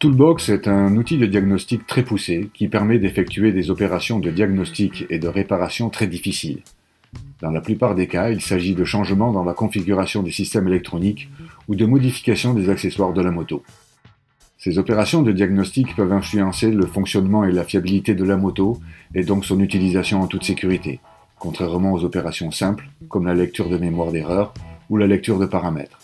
Toolbox est un outil de diagnostic très poussé qui permet d'effectuer des opérations de diagnostic et de réparation très difficiles. Dans la plupart des cas, il s'agit de changements dans la configuration des systèmes électroniques ou de modifications des accessoires de la moto. Ces opérations de diagnostic peuvent influencer le fonctionnement et la fiabilité de la moto et donc son utilisation en toute sécurité, contrairement aux opérations simples comme la lecture de mémoire d'erreur ou la lecture de paramètres.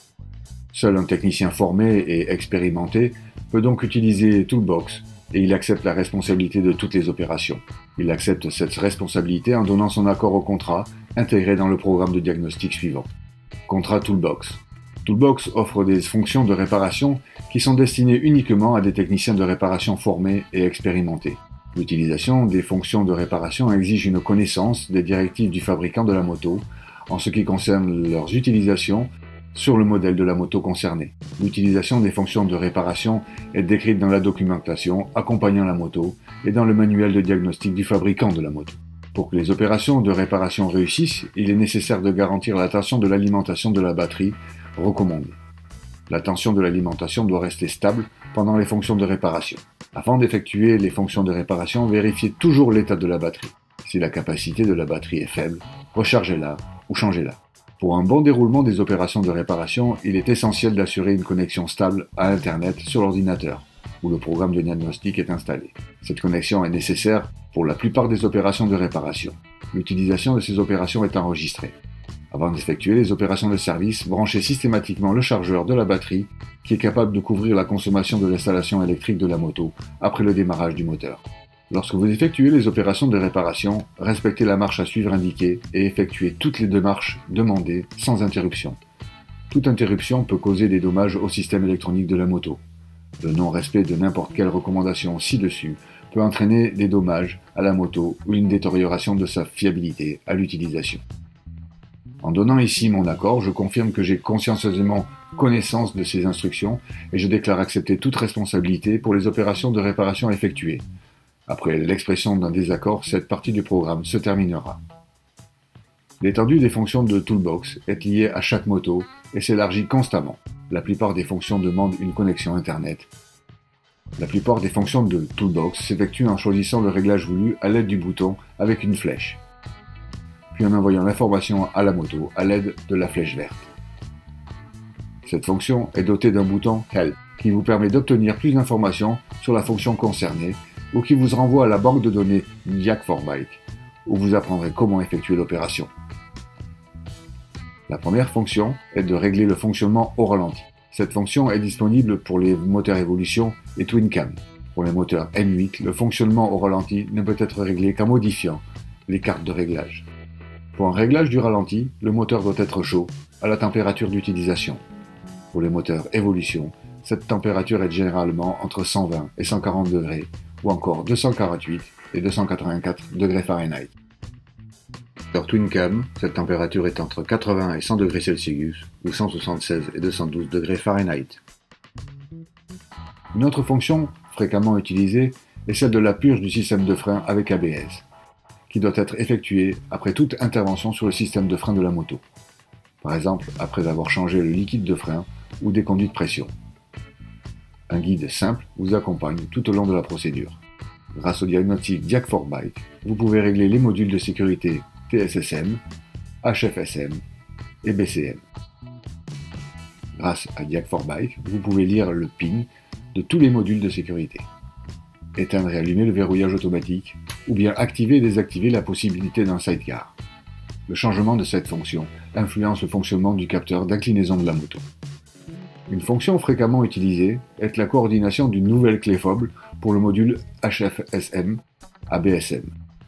Seul un technicien formé et expérimenté peut donc utiliser Toolbox et il accepte la responsabilité de toutes les opérations. Il accepte cette responsabilité en donnant son accord au contrat intégré dans le programme de diagnostic suivant. Contrat Toolbox. Toolbox offre des fonctions de réparation qui sont destinées uniquement à des techniciens de réparation formés et expérimentés. L'utilisation des fonctions de réparation exige une connaissance des directives du fabricant de la moto en ce qui concerne leurs utilisations sur le modèle de la moto concernée. L'utilisation des fonctions de réparation est décrite dans la documentation accompagnant la moto et dans le manuel de diagnostic du fabricant de la moto. Pour que les opérations de réparation réussissent, il est nécessaire de garantir la tension de l'alimentation de la batterie recommandée. La tension de l'alimentation doit rester stable pendant les fonctions de réparation. Afin d'effectuer les fonctions de réparation, vérifiez toujours l'état de la batterie. Si la capacité de la batterie est faible, rechargez-la ou changez-la. Pour un bon déroulement des opérations de réparation, il est essentiel d'assurer une connexion stable à Internet sur l'ordinateur, où le programme de diagnostic est installé. Cette connexion est nécessaire pour la plupart des opérations de réparation. L'utilisation de ces opérations est enregistrée. Avant d'effectuer les opérations de service, branchez systématiquement le chargeur de la batterie qui est capable de couvrir la consommation de l'installation électrique de la moto après le démarrage du moteur. Lorsque vous effectuez les opérations de réparation, respectez la marche à suivre indiquée et effectuez toutes les démarches demandées sans interruption. Toute interruption peut causer des dommages au système électronique de la moto. Le non-respect de n'importe quelle recommandation ci-dessus peut entraîner des dommages à la moto ou une détérioration de sa fiabilité à l'utilisation. En donnant ici mon accord, je confirme que j'ai consciencieusement connaissance de ces instructions et je déclare accepter toute responsabilité pour les opérations de réparation effectuées. Après l'expression d'un désaccord, cette partie du programme se terminera. L'étendue des fonctions de Toolbox est liée à chaque moto et s'élargit constamment. La plupart des fonctions demandent une connexion Internet. La plupart des fonctions de Toolbox s'effectuent en choisissant le réglage voulu à l'aide du bouton avec une flèche, puis en envoyant l'information à la moto à l'aide de la flèche verte. Cette fonction est dotée d'un bouton Help qui vous permet d'obtenir plus d'informations sur la fonction concernée ou qui vous renvoie à la banque de données Jack4Bike, où vous apprendrez comment effectuer l'opération. La première fonction est de régler le fonctionnement au ralenti. Cette fonction est disponible pour les moteurs Evolution et TwinCam. Pour les moteurs M8, le fonctionnement au ralenti ne peut être réglé qu'en modifiant les cartes de réglage. Pour un réglage du ralenti, le moteur doit être chaud à la température d'utilisation. Pour les moteurs Evolution, cette température est généralement entre 120 et 140 degrés, ou encore 248 et 284 degrés Fahrenheit. Sur TwinCam, cette température est entre 80 et 100 degrés Celsius ou 176 et 212 degrés Fahrenheit. Une autre fonction fréquemment utilisée est celle de la purge du système de frein avec ABS, qui doit être effectuée après toute intervention sur le système de frein de la moto. Par exemple, après avoir changé le liquide de frein ou des conduits de pression. Un guide simple vous accompagne tout au long de la procédure. Grâce au diagnostic Jack4Bike, vous pouvez régler les modules de sécurité TSSM, HFSM et BCM. Grâce à Jack4Bike, vous pouvez lire le PIN de tous les modules de sécurité, éteindre et allumer le verrouillage automatique, ou bien activer et désactiver la possibilité d'un sidecar. Le changement de cette fonction influence le fonctionnement du capteur d'inclinaison de la moto. Une fonction fréquemment utilisée est la coordination d'une nouvelle clé fob pour le module HFSM ABSM.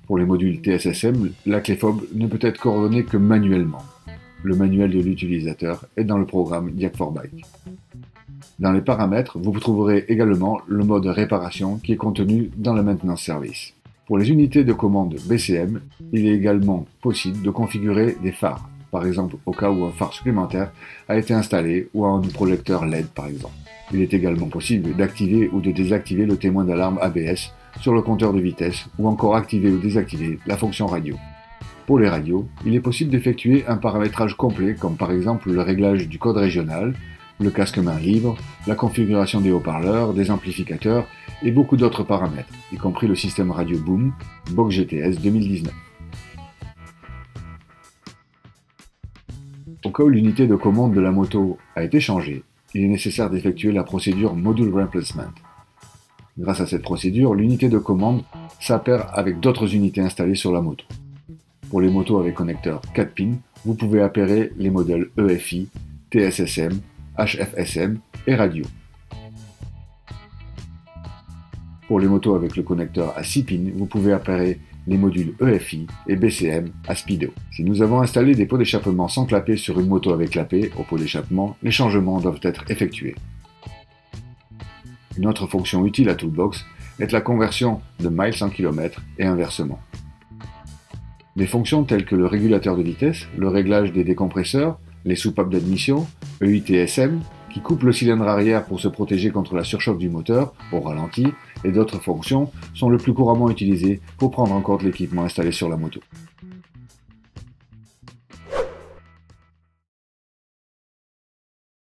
Pour les modules TSSM, la clé fob ne peut être coordonnée que manuellement. Le manuel de l'utilisateur est dans le programme Jack4Bike. Dans les paramètres, vous trouverez également le mode réparation qui est contenu dans le Maintenance Service. Pour les unités de commande BCM, il est également possible de configurer des phares, par exemple au cas où un phare supplémentaire a été installé ou un projecteur LED par exemple. Il est également possible d'activer ou de désactiver le témoin d'alarme ABS sur le compteur de vitesse ou encore activer ou désactiver la fonction radio. Pour les radios, il est possible d'effectuer un paramétrage complet comme par exemple le réglage du code régional, le casque main libre, la configuration des haut-parleurs, des amplificateurs et beaucoup d'autres paramètres, y compris le système radio Boom Box GTS 2019. Au cas où l'unité de commande de la moto a été changée, il est nécessaire d'effectuer la procédure Module Replacement. Grâce à cette procédure, l'unité de commande s'appaire avec d'autres unités installées sur la moto. Pour les motos avec connecteur 4 pins, vous pouvez appairer les modèles EFI, TSSM, HFSM et radio. Pour les motos avec le connecteur à 6 pins, vous pouvez appairer les modules EFI et BCM à Speedo. Si nous avons installé des pots d'échappement sans clapet sur une moto avec clapet au pot d'échappement, les changements doivent être effectués. Une autre fonction utile à Toolbox est la conversion de miles en kilomètres et inversement. Des fonctions telles que le régulateur de vitesse, le réglage des décompresseurs, les soupapes d'admission, EITSM, qui coupe le cylindre arrière pour se protéger contre la surchauffe du moteur au ralenti, et d'autres fonctions sont le plus couramment utilisées pour prendre en compte l'équipement installé sur la moto.